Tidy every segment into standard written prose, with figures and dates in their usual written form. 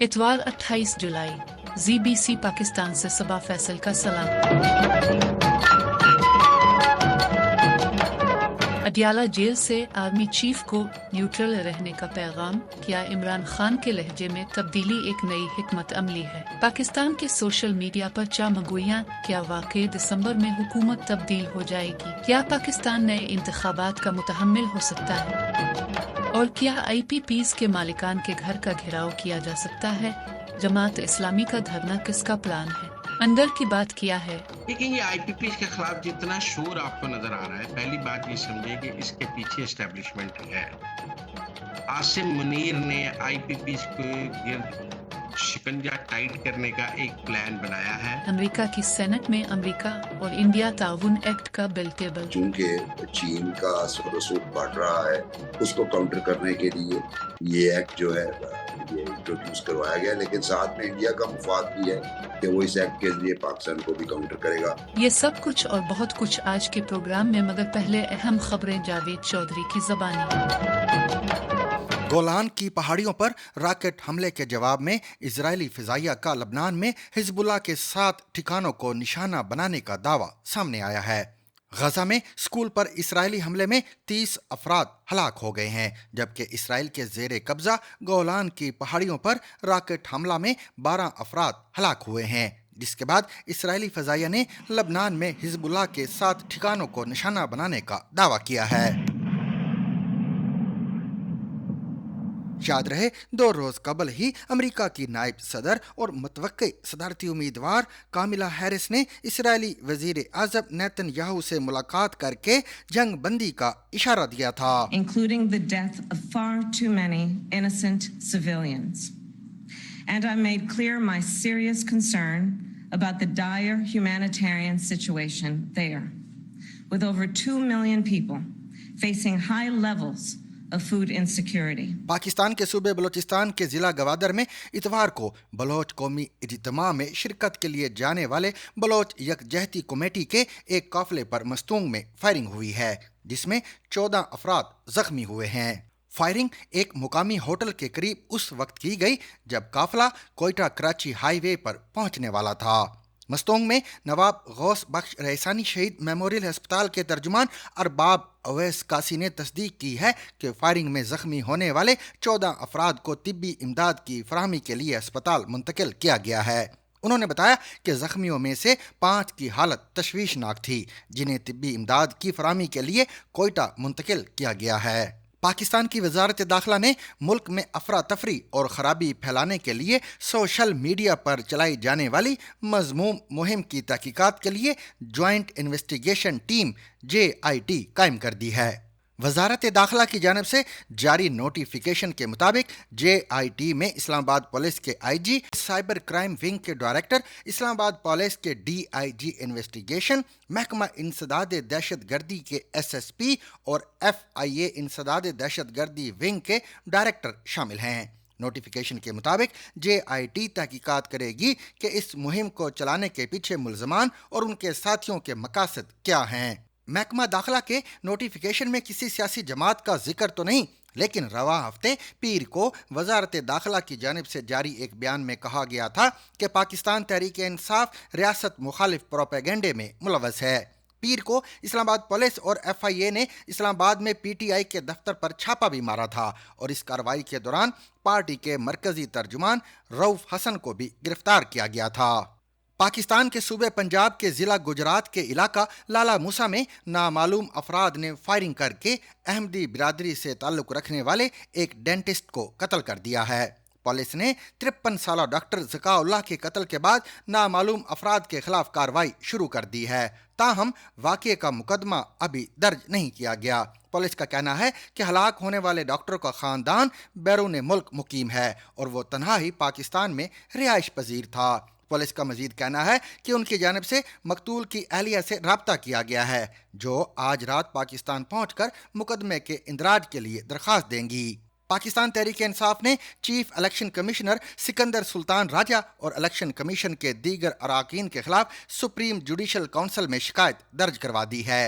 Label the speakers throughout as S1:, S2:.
S1: इतवार 28 जुलाई ZBC पाकिस्तान से सबा फैसल का सलाम। अडियाला जेल से आर्मी चीफ को न्यूट्रल रहने का पैगाम, क्या इमरान खान के लहजे में तब्दीली एक नई हिकमत अमली है। पाकिस्तान के सोशल मीडिया पर चामगोइयां, क्या वाकई दिसंबर में हुकूमत तब्दील हो जाएगी, क्या पाकिस्तान नए इंतखाबात का मुतहम्मिल हो सकता है, और क्या IPPs के मालिकान के घर का घेराव किया जा सकता है। जमात इस्लामी का धरना किसका प्लान है, अंदर की बात किया है।
S2: लेकिन ये IPPs के खिलाफ जितना शोर आपको नजर आ रहा है, पहली बात ये समझिए कि इसके पीछे एस्टेब्लिशमेंट है। आसिम मुनीर ने IPPs को गिर्द शिकंजा टाइट करने का एक प्लान बनाया है।
S1: अमेरिका की सेनेट में अमेरिका और इंडिया ताउन एक्ट का बिल टेबल।
S3: चूंकि चीन का सरसूख बढ़ रहा है, उसको काउंटर करने के लिए ये एक्ट जो है ये इंट्रोड्यूस करवाया गया, लेकिन साथ में इंडिया का मुफाद भी है कि वो इस एक्ट के जरिए पाकिस्तान को भी काउंटर करेगा।
S1: ये सब कुछ और बहुत कुछ आज के प्रोग्राम में, मगर पहले अहम खबरें जावेद चौधरी की ज़बानी।
S4: गोलान की पहाड़ियों पर रॉकेट हमले के जवाब में इजरायली फिजाइया का लबनान में हिजबुल्लाह के 7 ठिकानों को निशाना बनाने का दावा सामने आया है। गजा में स्कूल पर इजरायली हमले में 30 अफराद हलाक हो गए हैं, जबकि इसराइल के जेर कब्जा गोलान की पहाड़ियों पर रॉकेट हमला में 12 अफराद हलाक हुए हैं, जिसके बाद इजरायली फिजाइया ने लबनान में हिजबुल्लाह के 7 ठिकानों को निशाना बनाने का दावा किया है। याद रहे 2 रोज कबल ही अमेरिका की नायब सदर और मुतवक्की सदारती उम्मीदवार कामिला हैरिस ने इसराइली वजीर आज़म नेतन्याहू से मुलाकात करके जंग बंदी का इशारा दिया था,
S5: including the death of far too many innocent civilians. And I made clear my serious concern about the dire humanitarian situation there, with over 2 million people facing high levels of food insecurity.
S4: Pakistan के सूबे बलोचिस्तान के जिला गवादर में इतवार को Bloch कौमी इज्तिमा में शिरकत के लिए जाने वाले बलोच यकजहती कमेटी के एक काफिले पर मस्तूंग में फायरिंग हुई है, जिसमें 14 अफराद जख्मी हुए हैं। फायरिंग एक मुकामी होटल के करीब उस वक्त की गई जब काफिला कोयटा कराची हाईवे पर पहुंचने वाला था। मस्तोंग में नवाब गौस बख्श रईसानी शहीद मेमोरियल अस्पताल के तर्जुमान अरबाब अवैस कासी ने तस्दीक की है कि फायरिंग में जख्मी होने वाले 14 अफराद को तिब्बी इमदाद की फराहमी के लिए अस्पताल मुंतकिल किया गया है। उन्होंने बताया कि जख्मियों में से 5 की हालत तशवीशनाक थी, जिन्हें तिब्बी इमदाद की फराहमी के लिए कोयटा मुंतकिल किया गया है। पाकिस्तान की वजारत दाखिला ने मुल्क में अफरा तफरी और ख़राबी फैलाने के लिए सोशल मीडिया पर चलाई जाने वाली मज़मूम मुहिम की तहकीकात के लिए ज्वाइंट इन्वेस्टिगेशन टीम JIT कायम कर दी है। वजारत दाखिला की जानिब से जारी नोटिफिकेशन के मुताबिक JIT में इस्लामाबाद पुलिस के IG, साइबर क्राइम विंग के डायरेक्टर, इस्लामाबाद पुलिस के DIG इन्वेस्टिगेशन, महकमा इंसदाद दहशत गर्दी के SSP और FIA इंसदाद दहशत गर्दी विंग के डायरेक्टर शामिल हैं। नोटिफिकेशन के मुताबिक JIT तहकीकात करेगी कि इस मुहिम को चलाने के पीछे मुल्ज़मान और उनके साथियों के मकासद क्या हैं। महकमा दाखिला के नोटिफिकेशन में किसी सियासी जमात का जिक्र तो नहीं, लेकिन रवा हफ्ते पीर को वजारत दाखिला की जानिब से जारी एक बयान में कहा गया था कि पाकिस्तान तहरीक इंसाफ रियासत मुखालिफ प्रोपेगेंडे में मुलव्वस है। पीर को इस्लामाबाद पुलिस और FIA ने इस्लामाबाद में PTI के दफ्तर पर छापा भी मारा था और इस कार्रवाई के दौरान पार्टी के मरकजी तर्जुमान रऊफ हसन को भी गिरफ्तार किया गया था। पाकिस्तान के सूबे पंजाब के जिला गुजरात के इलाका लाला मूसा में नामालूम अफराद ने फायरिंग करके अहमदी बिरादरी से ताल्लुक रखने वाले एक डेंटिस्ट को कत्ल कर दिया है। पुलिस ने 53 साला डॉक्टर ज़काउल्लाह के कत्ल के बाद नामालूम अफराद के खिलाफ कार्रवाई शुरू कर दी है, ताहम वाक़ये का मुकदमा अभी दर्ज नहीं किया गया। पुलिस का कहना है कि हलाक होने वाले डॉक्टर का ख़ानदान बैरून मुल्क मुकीम है और वो तन्हा ही पाकिस्तान में रिहाइश पजीर था। पुलिस का मजीद कहना है कि उनकी जानिब से मकतूल की अहलिया से राब्ता किया गया है, जो आज रात पाकिस्तान पहुंचकर मुकदमे के इंदराज के लिए दरख्वास्त देंगी। पाकिस्तान तहरीक इंसाफ ने chief election commissioner Sikandar Sultan Raja और इलेक्शन कमीशन के दीगर अराकीन के खिलाफ सुप्रीम जुडिशल काउंसिल में शिकायत दर्ज करवा दी है।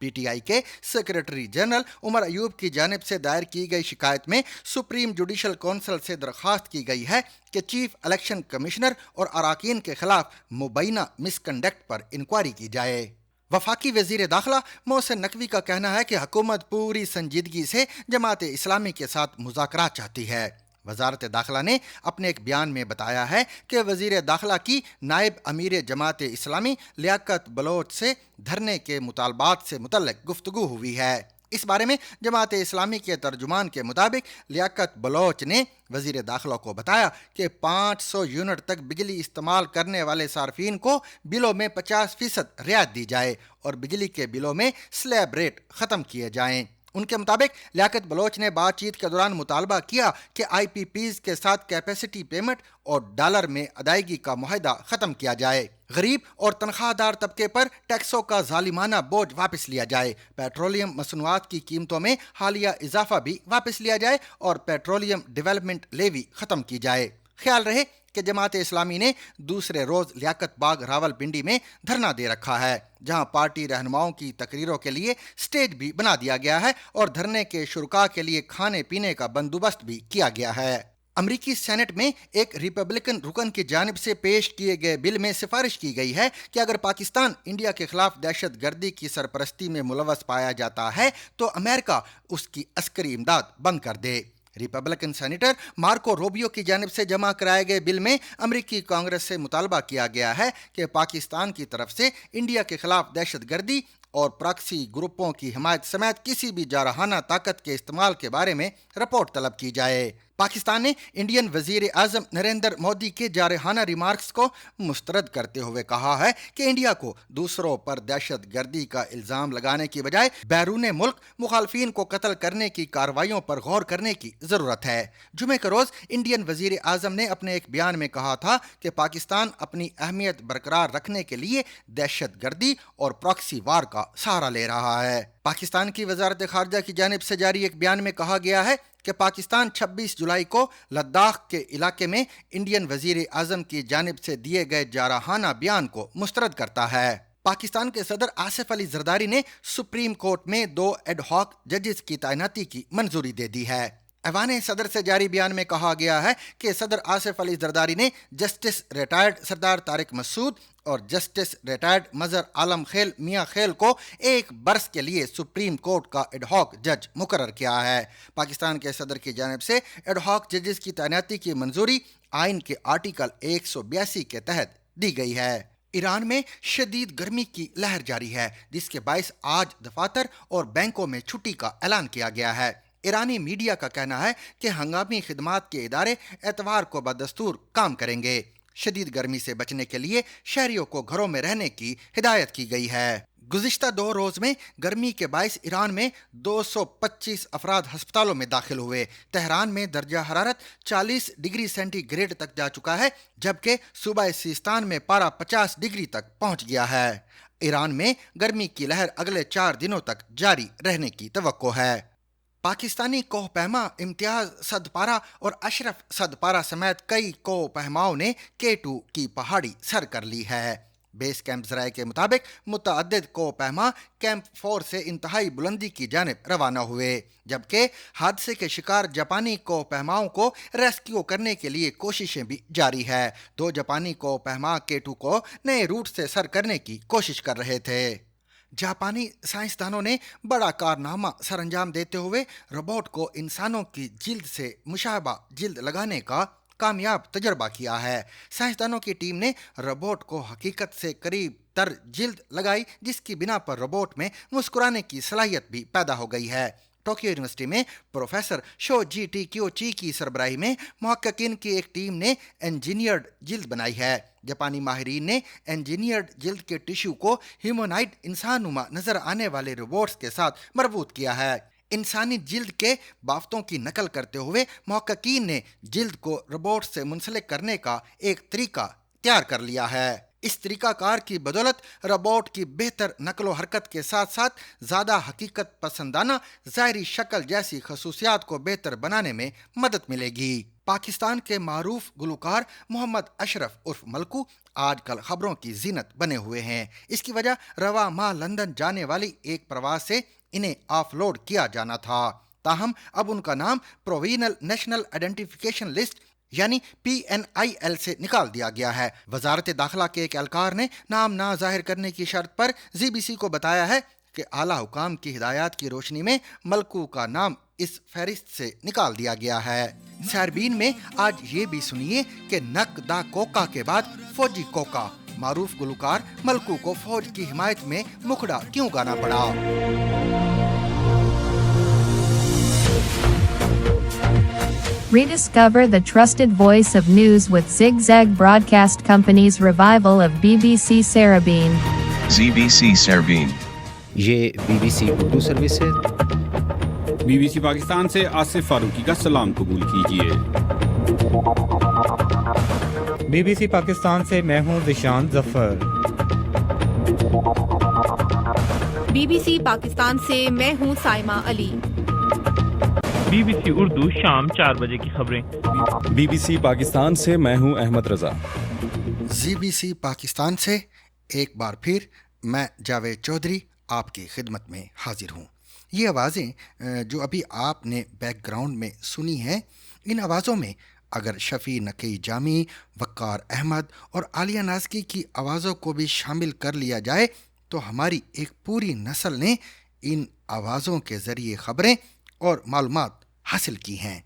S4: PTI के सेक्रेटरी जनरल उमर अयूब की जानिब से दायर की गई शिकायत में सुप्रीम जुडिशल कौंसिल से दरख्वास्त की गई है कि चीफ इलेक्शन कमिश्नर और अराकीन के खिलाफ मुबैना मिसकंडक्ट पर इंक्वायरी की जाए। वफाकी वजीर दाखिला मोहसिन नकवी का कहना है कि हुकूमत पूरी संजीदगी से जमात इस्लामी के साथ मुज़ाकरात चाहती है। वजारत दाखिला ने अपने एक बयान में बताया है कि वजीर दाखिला की नायब अमीर जमात इस्लामी लियाकत बलोच से धरने के मुतालबात से मुतल्लिक गुफ्तगू हुई है। इस बारे में जमात इस्लामी के तर्जुमान के मुताबिक लियाकत बलोच ने वजीर दाखिला को बताया कि 500 यूनिट तक बिजली इस्तेमाल करने वाले सार्फिन को बिलों में 50% रियायत दी जाए और बिजली के बिलों में स्लैब रेट ख़त्म किए जाएं। उनके मुताबिक लियाकत बलोच ने बातचीत के दौरान मुतालबा किया कि IPPs के साथ कैपेसिटी पेमेंट और डॉलर में अदायगी का मुआहदा ख़त्म किया जाए। गरीब और तनख्वाहदार तबके पर टैक्सों का जालिमाना बोझ वापस लिया जाए। पेट्रोलियम मसनूआत की कीमतों में हालिया इजाफा भी वापस लिया जाए और पेट्रोलियम डेवलपमेंट लेवी ख़त्म की जाए। ख्याल रहे कि जमात इस्लामी ने दूसरे रोज लियाकत बाग रावलपिंडी में धरना दे रखा है, जहां पार्टी रहनुमाओं की तकरीरों के लिए स्टेज भी बना दिया गया है और धरने के शुरका के लिए खाने पीने का बंदोबस्त भी किया गया है। अमरीकी सेनेट में एक रिपब्लिकन रुकन की जानिब से पेश किए गए बिल में सिफारिश की गई है कि अगर पाकिस्तान इंडिया के खिलाफ दहशत गर्दी की सरपरस्ती में मुलव्वस पाया जाता है तो अमेरिका उसकी अस्करी इमदाद बंद कर दे। रिपब्लिकन सेनेटर मार्को रोबियो की जानिब से जमा कराए गए बिल में अमरीकी कांग्रेस से मुतालबा किया गया है कि पाकिस्तान की तरफ से इंडिया के खिलाफ दहशत गर्दी और प्रॉक्सी ग्रुपों की हिमायत समेत किसी भी जारहाना ताकत के इस्तेमाल के बारे में रिपोर्ट तलब की जाए। पाकिस्तान ने इंडियन वजीर आजम नरेंद्र मोदी के जारहाना रिमार्क्स को मुस्तरद करते हुए कहा है कि इंडिया को दूसरों पर दहशत गर्दी का इल्जाम लगाने की बजाय बैरून मुल्क मुखालफिन को कत्ल करने की कार्रवाइयों पर गौर करने की जरूरत है। जुमे के रोज इंडियन वजीर आजम ने अपने एक बयान में कहा था कि पाकिस्तान अपनी अहमियत बरकरार रखने के लिए दहशत गर्दी और प्रॉक्सी वार का सहारा ले रहा है। पाकिस्तान की वजारत खारजा की जानिब से जारी एक बयान में कहा गया है कि पाकिस्तान 26 जुलाई को लद्दाख के इलाके में इंडियन वजीर आजम की जानिब से दिए गए जारहाना बयान को मुस्तरद करता है। पाकिस्तान के सदर आसिफ अली जरदारी ने सुप्रीम कोर्ट में 2 एडहॉक जजेस की तैनाती की मंजूरी दे दी है। ऐवान सदर से जारी बयान में कहा गया है कि सदर आसिफ अली जरदारी ने जस्टिस रिटायर्ड सरदार तारिक मसूद और जस्टिस रिटायर्ड मजर आलम खेल मियाँ खेल को 1 बरस के लिए सुप्रीम कोर्ट का एडहॉक जज मुकर्रर किया है। पाकिस्तान के सदर की जानिब से एडहॉक जजेस की तैनाती की मंजूरी आइन के आर्टिकल 182 के तहत दी गई है। ईरान में शदीद गर्मी की लहर जारी है, जिसके बायस आज दफातर और बैंकों में छुट्टी का ऐलान किया गया है। ईरानी मीडिया का कहना है कि हंगामी खिदमात के इदारे एतवार को बदस्तूर काम करेंगे। शदीद गर्मी से बचने के लिए शहरियों को घरों में रहने की हिदायत की गई है। गुज़िश्ता 2 रोज में गर्मी के बायस ईरान में 225 अफराद अस्पतालों में दाखिल हुए। तेहरान में दर्जा हरारत 40 डिग्री सेंटीग्रेड तक जा चुका है, जबकि सूबा सिस्तान में पारा 50 डिग्री तक पहुंच गया है। ईरान में गर्मी की लहर अगले 4 दिनों तक जारी रहने की तवक्को है। पाकिस्तानी कोहपैमा इम्तियाज सदपारा और अशरफ सदपारा समेत कई कोहपैमाओं ने K2 की पहाड़ी सर कर ली है। बेस कैंप ज़राए के मुताबिक मुतअद्दिद कोहपैमा कैंप 4 से इंतहाई बुलंदी की जानिब रवाना हुए, जबकि हादसे के शिकार जापानी कोहपैमाओं को रेस्क्यू करने के लिए कोशिशें भी जारी है। 2 जापानी कोहपैमा K2 को नए रूट से सर करने की कोशिश कर रहे थे। जापानी साइंसदानों ने बड़ा कारनामा सरअंजाम देते हुए रोबोट को इंसानों की जिल्द से मुशाबा जिल्द लगाने का कामयाब तजर्बा किया है। साइंसदानों की टीम ने रोबोट को हकीकत से करीब तर जिल्द लगाई, जिसकी बिना पर रोबोट में मुस्कुराने की सलाहियत भी पैदा हो गई है। टोक्यो यूनिवर्सिटी में प्रोफेसर शोजी टिकियोची की सरबराही में मुहक्किकीन की एक टीम ने इंजीनियर्ड जिल्द बनाई है। जापानी माहिरीन ने इंजीनियर्ड जिल्द के टिश्यू को ह्यूमनॉइड इंसानुमा नजर आने वाले रोबोट्स के साथ मरबूत किया है। इंसानी जिल्द के बाफ्तों की नकल करते हुए मुहक्किकीन ने जिल्द को रोबोट से मुंसलिक करने का एक तरीका तैयार कर लिया है। इस तरीका कार की बदौलत रोबोट की बेहतर नकलो हरकत के साथ साथ ज़्यादा हकीकत पसंदाना ज़ाहरी शक्ल जैसी खसूसियात को बेहतर बनाने में मदद मिलेगी। पाकिस्तान के मारूफ गुलकार मोहम्मद अशरफ उर्फ मलकू आजकल खबरों की जीनत बने हुए हैं। इसकी वजह रवा माह लंदन जाने वाली एक प्रवास से इन्हें ऑफलोड किया जाना था। ताहम अब उनका नाम प्रोविजनल नेशनल आइडेंटिफिकेशन लिस्ट यानी PNIL से निकाल दिया गया है। वजारत दाखिला के एक एहलकार ने नाम ना जाहिर करने की शर्त पर ZBC को बताया है कि आला हुकाम की हिदायत की रोशनी में मलकू का नाम इस फहरिस्त से निकाल दिया गया है। सैरबीन में आज ये भी सुनिए कि नक दा कोका के बाद फौजी कोका मारूफ गुलकार मलकू को फौज की हिमायत में मुखड़ा क्यों गाना पड़ा।
S6: Rediscover the trusted voice of news with Zigzag Broadcast Company's revival of BBC Sarabeen.
S7: ZBC Sarabeen.
S8: ये BBC उर्दू सर्विस है।
S9: BBC पाकिस्तान से आसिफ फारूकी का सलाम कबूल कीजिए।
S10: BBC पाकिस्तान से मैं हूं जिशान जफर।
S11: BBC पाकिस्तान से मैं हूं साइमा अली।
S12: BBC उर्दू शाम 4 बजे की खबरें।
S13: BBC पाकिस्तान से मैं हूं अहमद रजा।
S4: ZBC पाकिस्तान से एक बार फिर मैं जावेद चौधरी आपकी खिदमत में हाजिर हूँ। ये आवाज़ें जो अभी आपने बैकग्राउंड में सुनी हैं, इन आवाज़ों में अगर शफ़ी नकी जामी, वक़ार अहमद और आलिया नाज़की की आवाज़ों को भी शामिल कर लिया जाए तो हमारी एक पूरी नस्ल ने इन आवाज़ों के ज़रिए ख़बरें और मालूमात हासिल की हैं।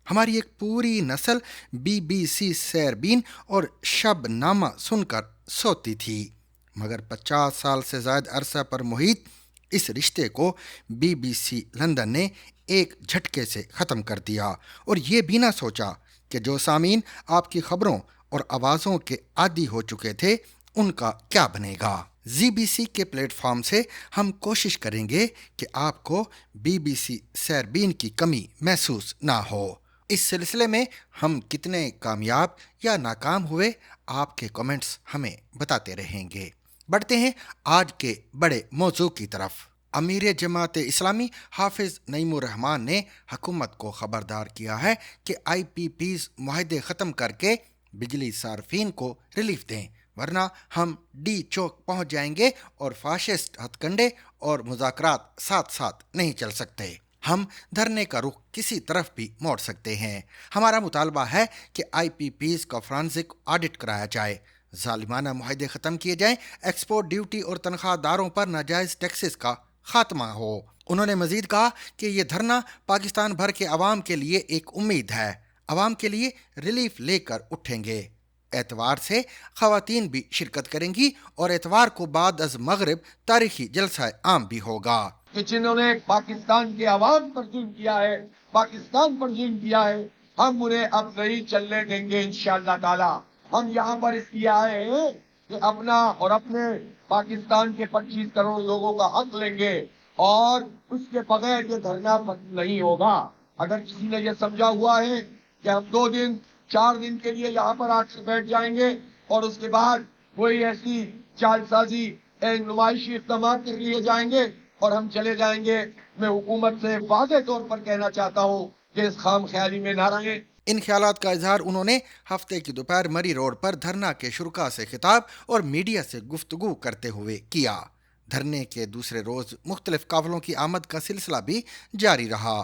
S4: हमारी एक पूरी नस्ल BBC सैरबीन और शबनामा सुनकर सोती थी, मगर 50 साल से ज़ायद अरसा पर मुहित इस रिश्ते को BBC लंदन ने एक झटके से ख़त्म कर दिया और ये भी ना सोचा कि जो सामीन आपकी ख़बरों और आवाज़ों के आदी हो चुके थे उनका क्या बनेगा। ZBC के प्लेटफॉर्म से हम कोशिश करेंगे कि आपको BBC सैरबीन की कमी महसूस ना हो। इस सिलसिले में हम कितने कामयाब या नाकाम हुए, आपके कमेंट्स हमें बताते रहेंगे। बढ़ते हैं आज के बड़े मौजू की तरफ। अमीर जमात इस्लामी हाफिज नईमुर रहमान ने हुकूमत को खबरदार किया है कि IPPs मुआहदे ख़त्म करके बिजली सार्फिन को रिलीफ दें, वरना हम डी चौक पहुंच जाएंगे और फाशिस्ट हथकंडे और मुज़ाकरात साथ साथ नहीं चल सकते। हम धरने का रुख किसी तरफ भी मोड़ सकते हैं। हमारा मुतालबा है कि IPPs का फ्रांसिक ऑडिट कराया जाए, जालिमाना मुआहदे ख़त्म किए जाएं, एक्सपोर्ट ड्यूटी और तनख्वाहदारों पर नाजायज़ टैक्सेस का खात्मा हो। उन्होंने मजीद कहा कि ये धरना पाकिस्तान भर के अवाम के लिए एक उम्मीद है, अवाम के लिए रिलीफ लेकर उठेंगे। एतवार से ख़वातीन भी शिरकत करेंगी और एतवार को बाद अज़ मगरिब तारीखी जलसा आम भी होगा।
S14: कि जिन्होंने पाकिस्तान के अवाम पर जुल्म किया है, पाकिस्तान पर जुल्म किया है, हम उन्हें अब नहीं चलने देंगे इंशाअल्लाह ताला। हम यहाँ पर इसलिए आए हैं कि अपना और अपने पाकिस्तान के 25 करोड़ लोगों का हक लेंगे और उसके बगैर ये धरना बंद नहीं होगा। अगर किसी ने ये समझा हुआ है कि हम 2 दिन 4 दिन के लिए यहाँ पर आकर बैठ जाएंगे और उसके बाद कोई ऐसी चालसाजी नुमाइशी इक़दाम कर लिए जाएंगे और हम चले जाएंगे, मैं हुकूमत से वाज़ेह तौर पर कहना चाहता हूँ कि इस खाम ख्याली में ना रहें।
S4: इन ख्यालात का इजहार उन्होंने हफ्ते की दोपहर मरी रोड पर धरना के शुरुका से खिताब और मीडिया से गुफ्तगू करते हुए किया। धरने के दूसरे रोज मुख्तलिफ काफिलों की आमद का सिलसिला भी जारी रहा।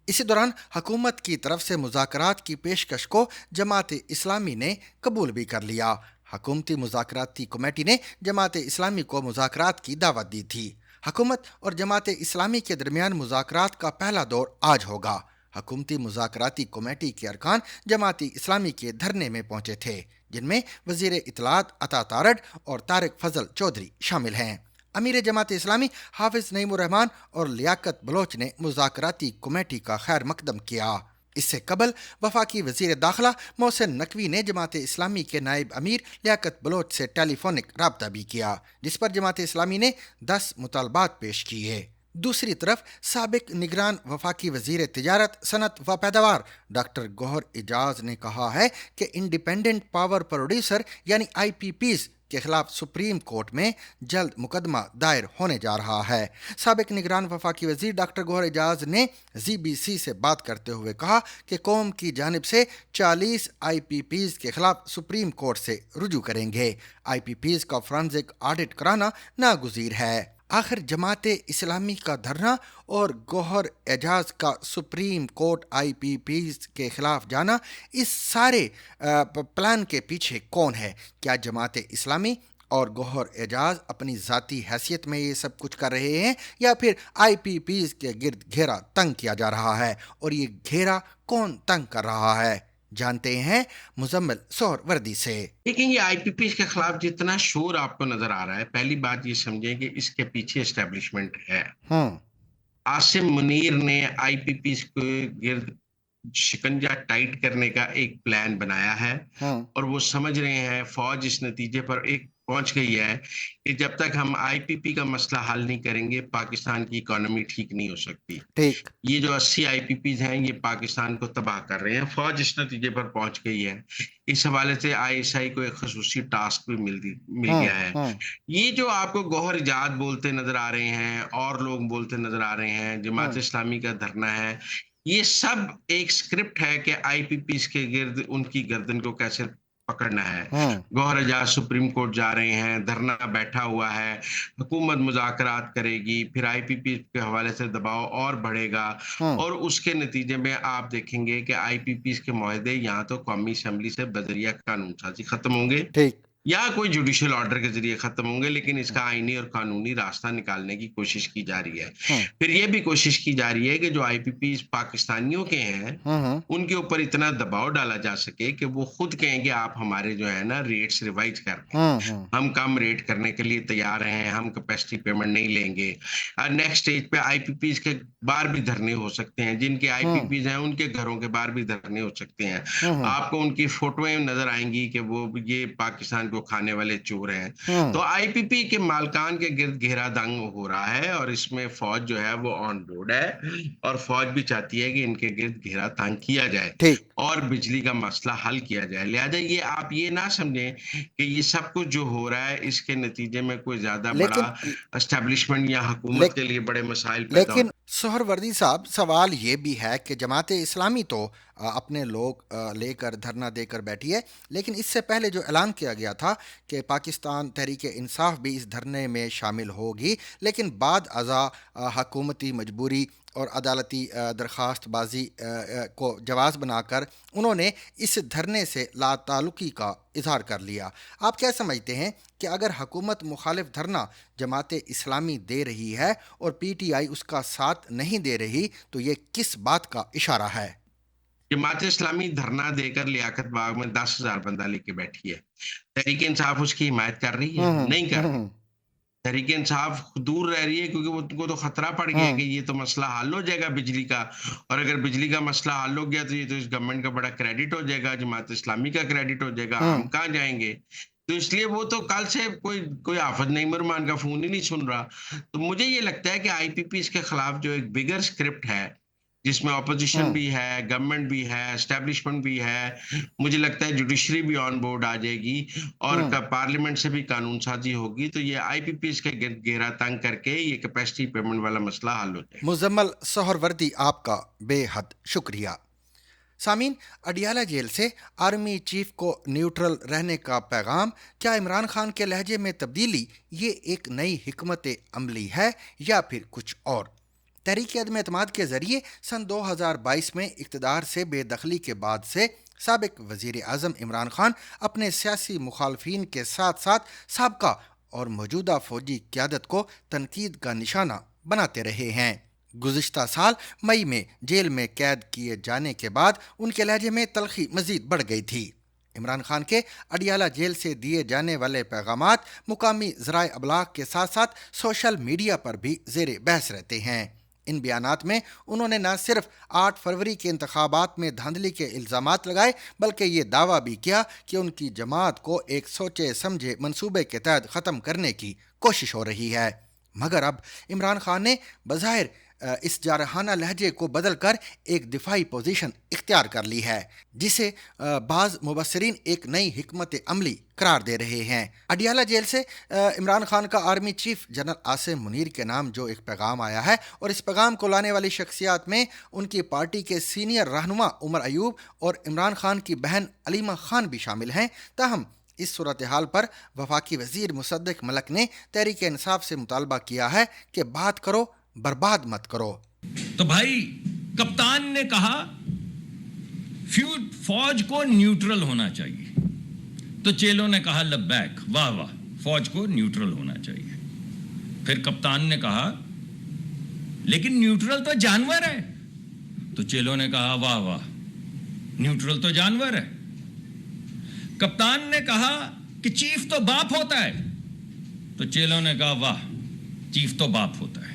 S4: इसी दौरान हुकूमत की तरफ से मुज़ाकरात की पेशकश को जमात इस्लामी ने कबूल भी कर लिया। हुकूमती मुज़ाकराती कमेटी ने जमात इस्लामी को मुज़ाकरात की दावत दी थी। हुकूमत और जमात इस्लामी के दरमियान मुज़ाकरात का पहला दौर आज होगा। हुकूमती मुज़ाकराती कमेटी के अरकान जमाती इस्लामी के धरने में पहुंचे थे, जिनमें वज़ीर इत्तलात अता तारड़ और तारिक फजल चौधरी शामिल हैं। अमीर जमात इस्लामी हाफिज नईमुर रहमान और लियाकत बलोच ने मुज़ाकराती कमेटी का खैर मकदम किया। इससे कबल वफाकी वज़ीर दाखिला मोहसिन नकवी ने जमात इस्लामी के नायब अमीर लियाकत बलोच से टेलीफोनिक राब्ता भी किया, जिस पर जमात इस्लामी ने 10 मुतालबात पेश किए। दूसरी तरफ साबिक निगरान वफाकी वज़ीर तिजारत, सनत व पैदावार डॉक्टर गौहर एजाज ने कहा है कि इंडिपेंडेंट पावर प्रोड्यूसर यानी IPPs کے خلاف سپریم کورٹ میں جلد مقدمہ دائر ہونے جا رہا ہے۔ سابق نگران وفاقی وزیر ڈاکٹر گوہر اعجاز نے ZBC سے بات کرتے ہوئے کہا کہ قوم کی جانب سے 40 IPPs کے خلاف سپریم کورٹ سے رجوع کریں گے۔ IPPs کا فرانزک آڈٹ کرانا ناگزیر ہے۔ آخر جماعت اسلامی کا دھرنا اور گوہر اعجاز کا سپریم کورٹ IPPs کے خلاف جانا، اس سارے پلان کے پیچھے کون ہے؟ کیا جماعت اسلامی اور گوہر اعجاز اپنی ذاتی حیثیت میں یہ سب کچھ کر رہے ہیں، یا پھر IPPs کے گرد گھیرا تنگ کیا جا رہا ہے؟ اور یہ گھیرا کون تنگ کر رہا ہے؟ جانتے ہیں مزمل سہروردی سے۔
S2: لیکن یہ IPPs کے خلاف جتنا شور آپ کو نظر آ رہا ہے، پہلی بات یہ سمجھیں کہ اس کے پیچھے اسٹیبلشمنٹ ہے۔ عاصم منیر نے IPPs کو گرد شکنجا ٹائٹ کرنے کا ایک پلان بنایا ہے، اور وہ سمجھ رہے ہیں، فوج اس نتیجے پر ایک پہنچ گئی ہے کہ جب تک ہم IPP کا مسئلہ حل نہیں کریں گے پاکستان کی اکانومی ٹھیک نہیں ہو سکتی۔ یہ جو 80 IPPs ہیں یہ پاکستان کو تباہ کر رہے ہیں۔ فوج اس نتیجے پر پہنچ گئی ہے۔ اس حوالے سے ISI کو ایک خصوصی ٹاسک بھی مل گیا ہے۔ یہ جو آپ کو گوہر اعجاز بولتے نظر آ رہے ہیں اور لوگ بولتے نظر آ رہے ہیں، جماعت اسلامی کا دھرنا ہے، یہ سب ایک سکرپٹ ہے کہ IPPs کے گرد ان کی گردن کو کیسے پکڑنا ہے۔ گوہر اعجاز سپریم کورٹ جا رہے ہیں، دھرنا بیٹھا ہوا ہے، حکومت مذاکرات کرے گی، پھر IPP کے حوالے سے دباؤ اور بڑھے گا، اور اس کے نتیجے میں آپ دیکھیں گے کہ IPPs کے معاہدے یہاں تو قومی اسمبلی سے بذریعہ قانون سازی ختم ہوں گے یا کوئی جوڈیشل آرڈر کے ذریعے ختم ہوں گے، لیکن اس کا آئینی اور قانونی راستہ نکالنے کی کوشش کی جا رہی ہے۔ پھر یہ بھی کوشش کی جا رہی ہے کہ جو IPPs پاکستانیوں کے ہیں ان کے اوپر اتنا دباؤ ڈالا جا سکے کہ وہ خود کہیں کہ آپ ہمارے جو ہے نا ریٹس ریوائز کر دیں، ہم کم ریٹ کرنے کے لیے تیار ہیں، ہم کیپیسٹی پیمنٹ نہیں لیں گے۔ اور نیکسٹ سٹیج پہ IPPs کے باہر بھی دھرنے ہو سکتے ہیں، جن کے IPPs ہیں ان کے گھروں کے باہر بھی دھرنے ہو سکتے ہیں۔ آپ کو ان کی فوٹویں نظر آئیں گی کہ وہ یہ پاکستان کو کھانے والے چور ہیں۔ تو IPP کے مالکان کے گرد گھیرا دنگ ہو رہا ہے، اور اس میں فوج جو ہے وہ آن بورڈ ہے، اور فوج بھی چاہتی ہے کہ ان کے گرد گھیرا تنگ کیا جائے اور بجلی کا مسئلہ حل کیا جائے۔ لہذا یہ آپ یہ نہ سمجھیں کہ یہ سب کچھ جو ہو رہا ہے اس کے نتیجے میں کوئی زیادہ بڑا اسٹیبلشمنٹ یا حکومت کے لیے بڑے مسائل پیدا ہو۔
S4: لیکن سہروردی صاحب، سوال یہ بھی ہے کہ جماعت اسلامی تو اپنے لوگ لے کر دھرنا دے کر بیٹھی ہے، لیکن اس سے پہلے جو اعلان کیا گیا تھا کہ پاکستان تحریک انصاف بھی اس دھرنے میں شامل ہوگی، لیکن بعد ازاں حکومتی مجبوری اور عدالتی درخواست بازی کو جواز بنا کر انہوں نے اس دھرنے سے لا تعلقی کا اظہار کر لیا۔ آپ کیا سمجھتے ہیں کہ اگر حکومت مخالف دھرنا جماعت اسلامی دے رہی ہے اور PTI اس کا ساتھ نہیں دے رہی، تو یہ کس بات کا اشارہ ہے؟
S2: جماعت اسلامی دھرنا دے کر لیاقت باغ میں 10,000 بندہ لے کے بیٹھی ہے، تحریک انصاف اس کی حمایت کر رہی ہے؟ نہیں کر رہی۔ تحریک انصاف دور رہ رہی ہے کیونکہ وہ کو تو خطرہ پڑ گیا کہ یہ تو مسئلہ حل ہو جائے گا بجلی کا، اور اگر بجلی کا مسئلہ حل ہو گیا تو یہ تو اس گورنمنٹ کا بڑا کریڈٹ ہو جائے گا، جماعت اسلامی کا کریڈٹ ہو جائے گا، ہم کہاں جائیں گے؟ تو اس لیے وہ تو کل سے کوئی آفت نہیں مرمان کا فون ہی نہیں سن رہا۔ تو مجھے یہ لگتا ہے کہ IPPs کے خلاف جو ایک بگر اسکرپٹ ہے جس میں اپوزیشن بھی ہے، گورنمنٹ بھی ہے، اسٹیبلشمنٹ بھی ہے، مجھے لگتا ہے جوڈیشری بھی آن بورڈ آ جائے گی اور پارلیمنٹ سے بھی قانون سازی ہوگی، تو یہ IPPs کے گرد گھیرا تنگ کر کے یہ کیپیسٹی پیمنٹ والا مسئلہ حل ہو جائے۔
S4: مزمل سہروردی، آپ کا بے حد شکریہ۔ سامعین، اڈیالہ جیل سے آرمی چیف کو نیوٹرل رہنے کا پیغام، کیا عمران خان کے لہجے میں تبدیلی یہ ایک نئی حکمت عملی ہے یا پھر کچھ اور؟ تحریک عدم اعتماد کے ذریعے سن 2022 میں اقتدار سے بے دخلی کے بعد سے سابق وزیر اعظم عمران خان اپنے سیاسی مخالفین کے ساتھ ساتھ سابقہ اور موجودہ فوجی قیادت کو تنقید کا نشانہ بناتے رہے ہیں۔ گزشتہ سال مئی میں جیل میں قید کیے جانے کے بعد ان کے لہجے میں تلخی مزید بڑھ گئی تھی۔ عمران خان کے اڈیالہ جیل سے دیے جانے والے پیغامات مقامی ذرائع ابلاغ کے ساتھ ساتھ سوشل میڈیا پر بھی زیر بحث رہتے ہیں۔ ان بیانات میں انہوں نے نہ صرف 8 فروری کے انتخابات میں دھاندلی کے الزامات لگائے بلکہ یہ دعویٰ بھی کیا کہ ان کی جماعت کو ایک سوچے سمجھے منصوبے کے تحت ختم کرنے کی کوشش ہو رہی ہے۔ مگر اب عمران خان نے بظاہر اس جارحانہ لہجے کو بدل کر ایک دفاعی پوزیشن اختیار کر لی ہے، جسے بعض مبصرین ایک نئی حکمت عملی قرار دے رہے ہیں۔ اڈیالہ جیل سے عمران خان کا army chief general Asim Munir کے نام جو ایک پیغام آیا ہے، اور اس پیغام کو لانے والی شخصیات میں ان کی پارٹی کے سینئر رہنما عمر ایوب اور عمران خان کی بہن علیمہ خان بھی شامل ہیں۔ تاہم اس صورتحال پر وفاقی وزیر مصدق ملک نے تحریک انصاف سے مطالبہ کیا ہے کہ بات کرو، برباد مت کرو۔
S15: تو بھائی کپتان نے کہا فوج کو نیوٹرل ہونا چاہیے، تو چیلوں نے کہا لبیک، واہ واہ، فوج کو نیوٹرل ہونا چاہیے۔ پھر کپتان نے کہا لیکن نیوٹرل تو جانور ہے، تو چیلوں نے کہا واہ واہ، نیوٹرل تو جانور ہے۔ کپتان نے کہا کہ چیف تو باپ ہوتا ہے، تو چیلوں نے کہا واہ، چیف تو باپ ہوتا ہے۔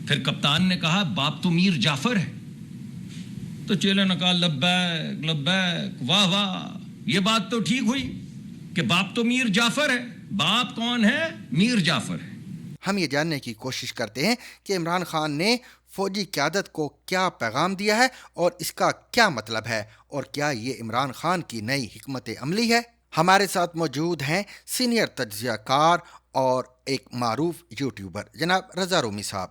S15: پھر کپتان نے کہا باپ تو میر جعفر ہے، تو چیلوں نے کہا لبیک لبیک، واہ واہ، یہ بات تو ٹھیک ہوئی کہ باپ تو میر جعفر ہے، باپ کون ہے؟ میر جعفر ہے۔
S4: ہم یہ جاننے کی کوشش کرتے ہیں کہ عمران خان نے فوجی قیادت کو کیا پیغام دیا ہے اور اس کا کیا مطلب ہے، اور کیا یہ عمران خان کی نئی حکمت عملی ہے؟ ہمارے ساتھ موجود ہیں سینئر تجزیہ کار اور ایک معروف یوٹیوبر جناب رضا رومی صاحب۔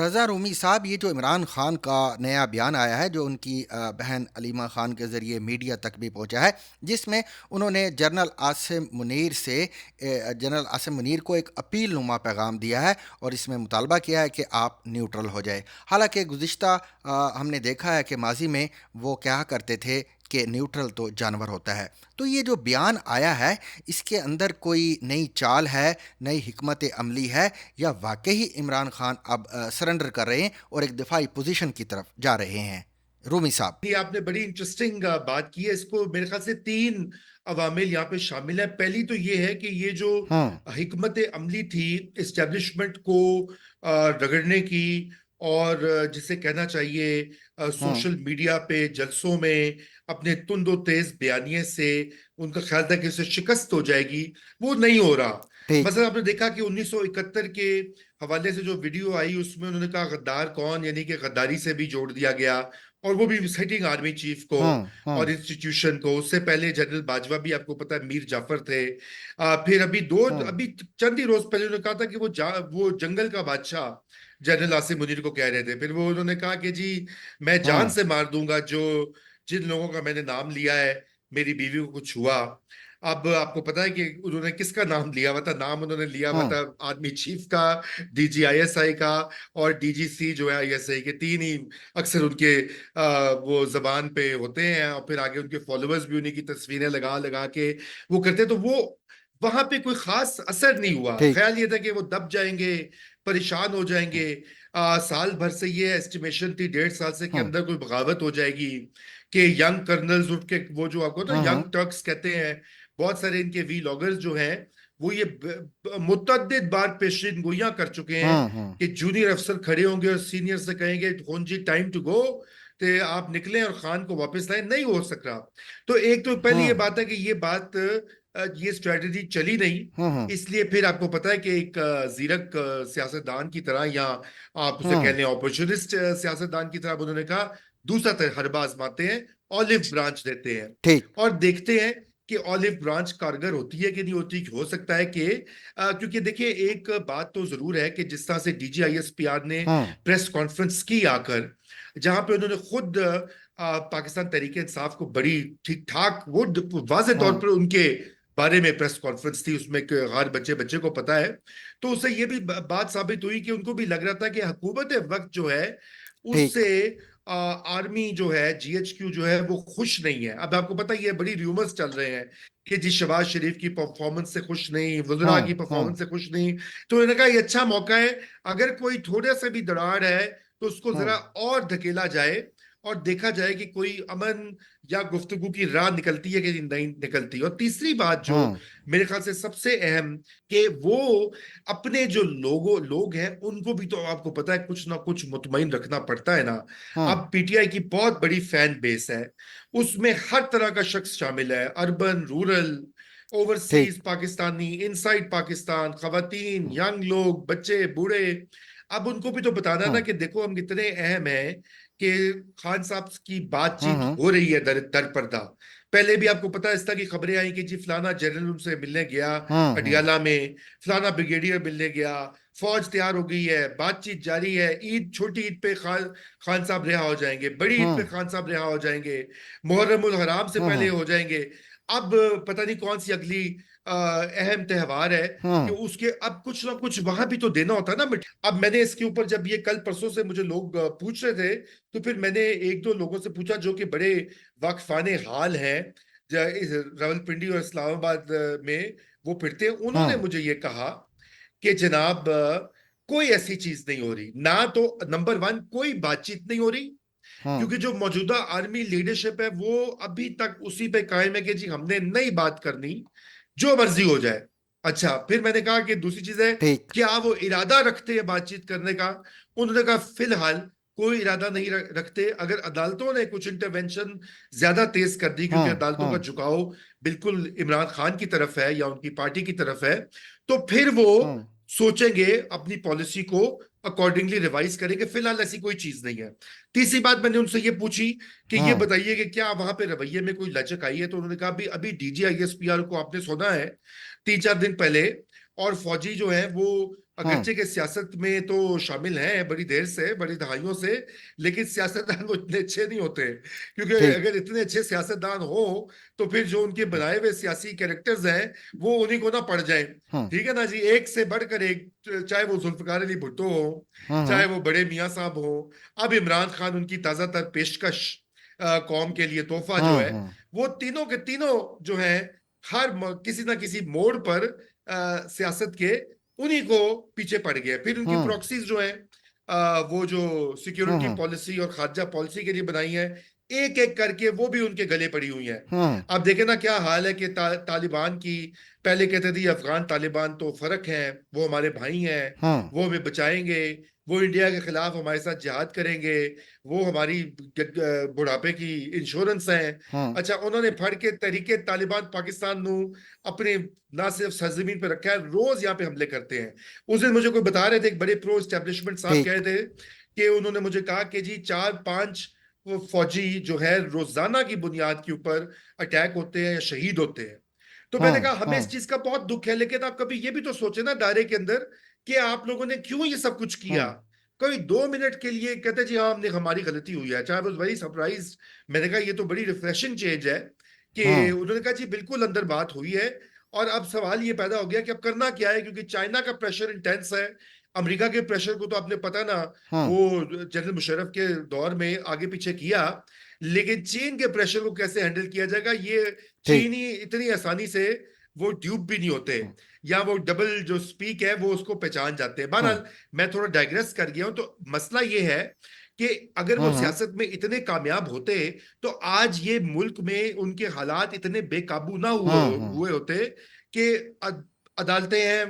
S4: رضا رومی صاحب، یہ جو عمران خان کا نیا بیان آیا ہے جو ان کی بہن علیمہ خان کے ذریعے میڈیا تک بھی پہنچا ہے، جس میں انہوں نے جنرل عاصم منیر کو ایک اپیل نما پیغام دیا ہے اور اس میں مطالبہ کیا ہے کہ آپ نیوٹرل ہو جائے۔ حالانکہ گزشتہ ہم نے دیکھا ہے کہ ماضی میں وہ کہا کرتے تھے کہ نیوٹرل تو جانور ہوتا ہے۔ تو یہ جو بیان آیا ہے، اس کے اندر کوئی نئی چال ہے، نئی حکمت عملی ہے، یا واقعی عمران خان اب سرنڈر کر رہے ہیں اور ایک دفاعی پوزیشن کی طرف جا رہے ہیں؟ رومی صاحب،
S16: یہ آپ نے بڑی انٹرسٹنگ بات کی ہے۔ اس کو میرے خیال سے 3 عوامل یہاں پہ شامل ہیں۔ پہلی تو یہ ہے کہ یہ جو حکمت عملی تھی اسٹیبلشمنٹ کو رگڑنے کی، اور جسے کہنا چاہیے سوشل میڈیا پہ جلسوں میں اپنے تند و تیز بیانیے سے ان کا خیال تھا کہ اسے شکست ہو جائے گی، وہ نہیں ہو رہا۔ مثلا آپ نے دیکھا کہ 1971 کے حوالے سے جو ویڈیو آئی، اس میں انہوں نے کہا غدار کون، یعنی کہ غداری سے بھی جوڑ دیا گیا، اور وہ بھی سٹنگ آرمی چیف کو اور انسٹیٹیوشن کو۔ اس سے پہلے جنرل باجوہ بھی آپ کو پتا ہے میر جعفر تھے۔ پھر ابھی چند ہی روز پہلے انہوں نے کہا تھا کہ وہ جنگل کا بادشاہ جنرل عاصم منیر کو کہہ رہے تھے۔ پھر وہ انہوں نے کہا کہ جی میں جان سے مار دوں گا جن لوگوں کا میں نے نام لیا ہے، میری بیوی کو کچھ ہوا۔ اب آپ کو پتا ہے کہ انہوں نے کس کا نام لیا ہوا تھا؟ نام انہوں نے لیا ہوا تھا آرمی چیف کا، D G I S I کا، اور ڈی جی سی جو ہے آئی ایس آئی کے۔ 3 ہی اکثر ان کے وہ زبان پہ ہوتے ہیں، اور پھر آگے ان کے فالوورز بھی انہیں کی تصویریں لگا کے وہ کرتے۔ تو وہ وہاں پہ کوئی خاص اثر نہیں ہوا۔ خیال یہ تھا کہ وہ دب جائیں گے، پریشان ہو جائیں گے۔ سال بھر سے یہ ایسٹیمیشن تھی، 1.5 سال سے، کہ اندر کوئی بغاوت ہو جائے گی، کہ ینگ کرنلز اٹھ کے، وہ جو آپ کو ینگ ٹرکس کہتے ہیں، بہت سارے ان کے وی لاگرز جو ہیں وہ یہ متعدد بار پیشین گوئیاں کر چکے ہیں کہ جونیئر افسر کھڑے ہوں گے اور سینئر سے کہیں گے خون جی ٹائم ٹو گو، تو آپ نکلیں اور خان کو واپس لائیں۔ نہیں ہو سکتا۔ تو ایک تو پہلی یہ بات ہے کہ یہ اسٹریٹجی چلی نہیں، اس لیے پھر آپ کو پتا ہے کہ ایک زیرک سیاستدان کی طرح، یا آپ اسے کہہ لیں اپورچونسٹ سیاستدان کی طرح، انہوں نے کہا دوسرا حربہ آزماتے ہیں، آلیو برانچ دیتے ہیں اور دیکھتے ہیں کہ آلیو برانچ کارگر ہوتی ہے کہ نہیں ہوتی۔ ہو سکتا ہے کہ کیونکہ دیکھیں ایک بات تو ضرور ہے کہ جس طرح سے D G I S P R نے پریس کانفرنس کی آ کر، جہاں پہ انہوں نے خود پاکستان تحریک انصاف کو بڑی ٹھیک ٹھاک، وہ واضح طور پر ان کے بارے میں پریس کانفرنس تھی، اس میں غار بچے کو پتا ہے، تو اس سے یہ بھی بات ثابت ہوئی کہ ان کو بھی لگ رہا تھا کہ حکومت وقت جو ہے اس سے آرمی جو ہے، جی ایچ کیو جو ہے، وہ خوش نہیں ہے۔ اب آپ کو پتا یہ بڑی ریومرز چل رہے ہیں کہ جی شہباز شریف کی پرفارمنس سے خوش نہیں، وزراء کی پرفارمنس سے خوش نہیں۔ تو انہوں نے کہا یہ اچھا موقع ہے، اگر کوئی تھوڑے سے بھی دراڑ ہے تو اس کو ذرا اور دھکیلا جائے اور دیکھا جائے کہ کوئی امن یا گفتگو کی راہ نکلتی ہے کہ نہیں نکلتی۔ اور تیسری بات جو میرے خیال سے سب سے اہم، کہ وہ اپنے جو لوگ ہیں ان کو بھی تو آپ کو پتا ہے کچھ نہ کچھ مطمئن رکھنا پڑتا ہے نا۔ اب پی ٹی آئی کی بہت بڑی فین بیس ہے، اس میں ہر طرح کا شخص شامل ہے، urban, rural, overseas Pakistani, inside Pakistan, خواتین، ینگ لوگ، بچے، بوڑھے، अब उनको भी तो बताना ना कि देखो हम कितने अहम हैं कि खान साहब की बातचीत हो रही है दर पर्दा। पहले भी आपको पता है इस तरह की खबरें आई कि जी फलाना जनरल उनसे मिलने गया अडियाला में, फलाना ब्रिगेडियर मिलने गया, फौज तैयार हो गई है, बातचीत जारी है, ईद छोटी ईद पे खान साहब रिहा हो जाएंगे, बड़ी ईद पे खान साहब रिहा हो जाएंगे, मुहर्रम उल हराम से पहले हो जाएंगे। अब पता नहीं कौन सी अगली अहम त्योहार है कि उसके अब कुछ ना कुछ वहां भी तो देना होता है ना। अब मैंने इसके ऊपर जब ये कल परसों से मुझे लोग पूछ रहे थे तो फिर मैंने एक दो लोगों से पूछा जो कि बड़े वाकफाने हाल हैं, रावलपिंडी और इस्लामाबाद में वो फिरते हैं। उन्होंने मुझे ये कहा कि जनाब कोई ऐसी चीज नहीं हो रही, ना तो नंबर 1 कोई बातचीत नहीं हो रही, क्योंकि जो मौजूदा आर्मी लीडरशिप है वो अभी तक उसी पे कायम है कि जी हमने नहीं बात करनी, जो मर्जी हो जाए। अच्छा, फिर मैंने कहा कि दूसरी चीज है क्या वो इरादा रखते हैं बातचीत करने का? उन्होंने कहा फिलहाल कोई इरादा नहीं रखते। अगर अदालतों ने कुछ इंटरवेंशन ज्यादा तेज कर दी, क्योंकि अदालतों का झुकाव बिल्कुल इमरान खान की तरफ है या उनकी पार्टी की तरफ है, तो फिर वो सोचेंगे अपनी पॉलिसी को अकॉर्डिंगली रिवाइज करेंगे। फिलहाल ऐसी कोई चीज नहीं है। तीसरी बात मैंने उनसे ये पूछी कि ये बताइए कि क्या वहां पे रवैये में कोई लचक आई है? तो उन्होंने कहा अभी DGISPR को आपने सुना है 3-4 दिन पहले, और फौजी जो है वो अगरचे के सियासत में तो शामिल हैं बड़ी देर से, बड़ी दहाइयों से, लेकिन सियासतदान वो इतने अच्छे नहीं होते, क्योंकि अगर इतने अच्छे सियासतदान हो तो फिर जो उनके बनाए हुए सियासी कैरेक्टर्स हैं वो उन्हीं को ना पड़ जाए। ठीक है ना जी, एक से बढ़कर एक, चाहे वो जुल्फिकार अली भुट्टो हो, चाहे वो बड़े मियाँ साहब हो, अब इमरान खान उनकी ताजा तर पेशकश कौम के लिए तोहफा जो है, वो तीनों के तीनों जो है हर किसी ना किसी मोड़ पर सियासत के उन्हीं को पीछे पड़ गए। फिर उनकी प्रॉक्सीज जो है वो जो सिक्योरिटी पॉलिसी और खारजा पॉलिसी के लिए बनाई है, एक एक करके वो भी उनके गले पड़ी हुई है। अब देखें ना क्या हाल है कि तालिबान की, पहले कहते थे अफगान तालिबान तो फर्क है, वो हमारे भाई हैं, वो हमें बचाएंगे, वो इंडिया के खिलाफ हमारे साथ जिहाद करेंगे, वो हमारी बुढ़ापे की इंश्योरेंस है। अच्छा, उन्होंने फड़ के तरीके तालिबान पाकिस्तान नू अपने ना सिर्फ सरजमीन पे रखा है, रोज यहाँ पे हमले करते हैं। उस दिन मुझे कोई बता रहे थे, एक बड़े प्रो एस्टेब्लिशमेंट साहब कह रहे थे कि उन्होंने मुझे कहा कि जी 4-5 फौजी जो है रोजाना की बुनियाद के ऊपर अटैक होते हैं या शहीद होते हैं। तो मैंने कहा हमें इस चीज का बहुत दुख है, लेकिन आप कभी ये भी तो सोचे ना दायरे के अंदर कि आप लोगों ने क्यों ये सब कुछ किया। कोई 2 मिनट के लिए कहते जी हाँ हमने, हमारी गलती हुई है। I was very surprised. मैंने कहा ये तो बड़ी रिफ्रेशिंग चेंज है कि उन्होंने कहा जी बिल्कुल अंदर बात हुई है। और अब सवाल ये पैदा हो गया कि अब करना क्या है, क्योंकि चाइना का प्रेशर इंटेंस है, अमेरिका के प्रेशर को तो आपने पता ना, वो जनरल मुशर्रफ के दौर में आगे पीछे किया, लेकिन चीन के प्रेशर को कैसे हैंडल किया जाएगा, ये चीनी इतनी आसानी से वो ट्यूब भी नहीं होते, या वो डबल जो स्पीक है वो उसको पहचान जाते हैं। बहरहाल मैं थोड़ा डाइग्रेस कर गया हूं। तो मसला ये है कि अगर वो सियासत में इतने कामयाब होते तो आज ये मुल्क में उनके हालात इतने बेकाबू ना हुए होते कि अदालतें हैं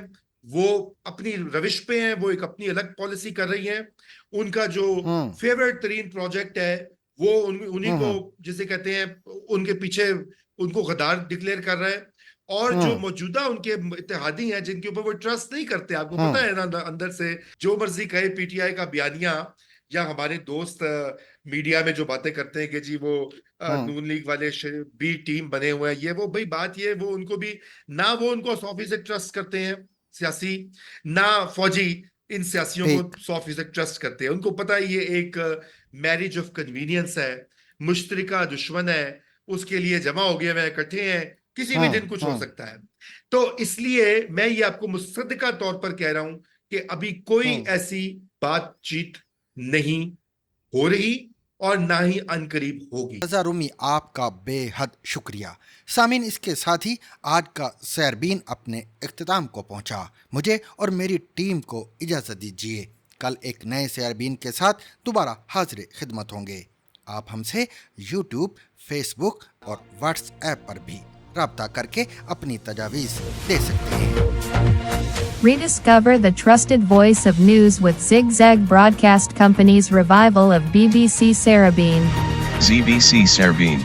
S16: वो अपनी रविश पे हैं, वो एक अपनी अलग पॉलिसी कर रही हैं। उनका जो फेवरेट तरीन प्रोजेक्ट है वो उन्हीं को जिसे कहते हैं उनके पीछे उनको गद्दार डिक्लेयर कर रहा है। और जो मौजूदा उनके इत्तेहादी हैं जिनके ऊपर वो ट्रस्ट नहीं करते, आपको पता है ना, अंदर से जो मर्जी कहे PTI का बयानिया या हमारे दोस्त मीडिया में जो बातें करते हैं कि जी वो नून लीग वाले बी टीम बने हुए हैं, ये वो भाई बात ये वो उनको भी ना, वो उनको 100% ट्रस्ट करते हैं सियासी, ना फौजी इन सियासियों को 100% ट्रस्ट करते हैं। उनको पता है ये एक मैरिज ऑफ कन्वीनियंस है, मुश्तरका दुश्मन है, उसके लिए जमा हो गए हैं, इकट्ठे हैं, किसी भी दिन कुछ हो सकता है। तो इसलिए मैं ये आपको मुसद्दिका तौर पर कह रहा हूं कि अभी कोई ऐसी बातचीत नहीं हो रही और ना ही अनकरीब होगी।
S4: रूमी, आपका बेहद शुक्रिया। सामीन, इसके साथ ही आज का सैरबीन अपने इख्तिताम को पहुंचा। मुझे और मेरी टीम को इजाज़त दीजिए। कल एक नए सैरबीन के साथ दोबारा हाजिर खिदमत होंगे। आप हमसे यूट्यूब, फेसबुक और व्हाट्सएप पर भी राब्ता करके अपनी तजावीज़ दे सकते हैं।
S6: Rediscover the trusted voice of news with Zigzag Broadcast Company's revival of BBC Sarabeen.
S7: ZBC Sarabeen.